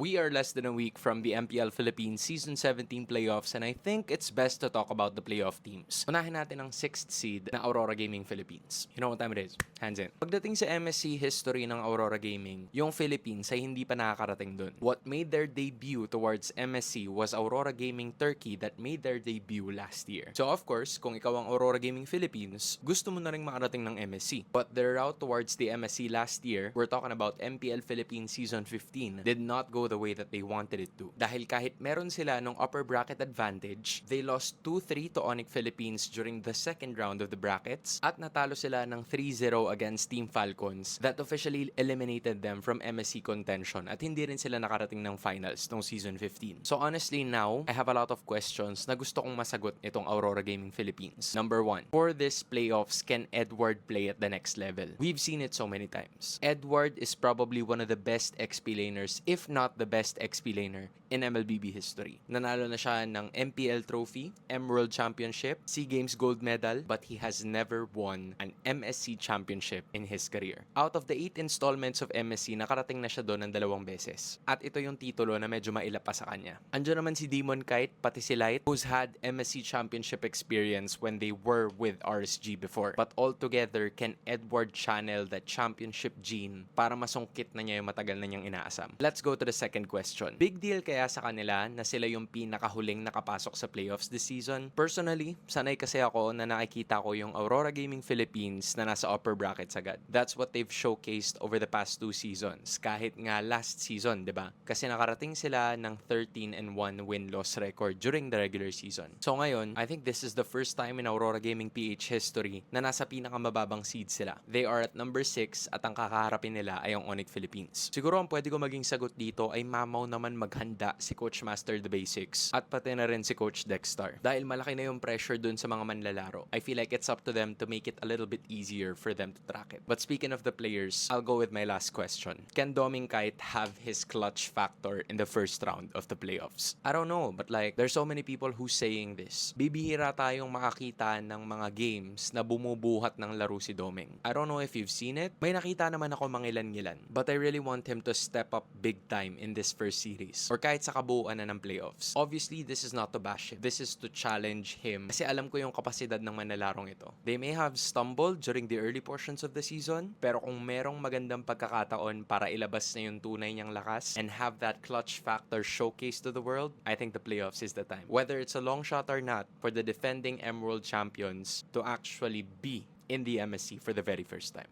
We are less than a week from the MPL Philippines Season 17 playoffs and I think it's best to talk about the playoff teams. Unahin natin ang 6th seed na Aurora Gaming Philippines. You know what time it is? Hands in. Pagdating sa MSC history ng Aurora Gaming, yung Philippines ay hindi pa nakakarating dun. What made their debut towards MSC was Aurora Gaming Turkey that made their debut last year. So of course, kung ikaw ang Aurora Gaming Philippines, gusto mo na rin makarating ng MSC. But their route towards the MSC last year, we're talking about MPL Philippines Season 15, did not go the way that they wanted it to. Dahil kahit meron sila nung upper bracket advantage, they lost 2-3 to Onyx Philippines during the second round of the brackets at natalo sila ng 3-0 against Team Falcons that officially eliminated them from MSC contention at hindi rin sila nakarating ng finals nung Season 15. So honestly now, I have a lot of questions na gusto kong masagot itong Aurora Gaming Philippines. Number 1, for this playoffs, can Edward play at the next level? We've seen it so many times. Edward is probably one of the best XP laners, if not the best XP laner in MLBB history. Nanalo na siya ng MPL Trophy, Emerald Championship, SEA Games Gold Medal, but he has never won an MSC Championship in his career. Out of the 8 installments of MSC, nakarating na siya doon ng 2 beses. At ito yung titulo na medyo maila pa sa kanya. Andiyan naman si Demon Kite, pati si Light, who's had MSC Championship experience when they were with RSG before. But altogether, can Edward channel that championship gene para masungkit na niya yung matagal na niyang inaasam? Let's go to the second question. Big deal kaya sa kanila na sila yung pinakahuling nakapasok sa playoffs this season? Personally, sanay kasi ako na nakikita ko yung Aurora Gaming Philippines na nasa upper brackets agad. That's what they've showcased over the past 2 seasons. Kahit nga last season, di ba? Kasi nakarating sila ng 13-1 win-loss record during the regular season. So ngayon, I think this is the first time in Aurora Gaming PH history na nasa pinakamababang seed sila. They are at number 6 at ang kakaharapin nila ay ang Onyx Philippines. Siguro ang pwede ko maging sagot dito ay mamaw naman maghanda si Coach Master The Basics at pati na rin si Coach Dexstar. Dahil malaki na yung pressure dun sa mga manlalaro, I feel like it's up to them to make it a little bit easier for them to track it. But speaking of the players, I'll go with my last question. Can Doming Kite have his clutch factor in the first round of the playoffs? I don't know, but like, there's so many people who's saying this. Bibihira tayong makakita ng mga games na bumubuhat ng laro si Doming. I don't know if you've seen it. May nakita naman ako mangilan-ngilan. But I really want him to step up big time in this first series. Or kahit sa kabuuan na ng playoffs. Obviously, this is not to bash him. This is to challenge him. Kasi alam ko yung kapasidad ng manalarong ito. They may have stumbled during the early portions of the season, pero kung merong magandang pagkakataon para ilabas na yung tunay niyang lakas and have that clutch factor showcase to the world, I think the playoffs is the time. Whether it's a long shot or not, for the defending Emerald champions to actually be in the MSC for the very first time.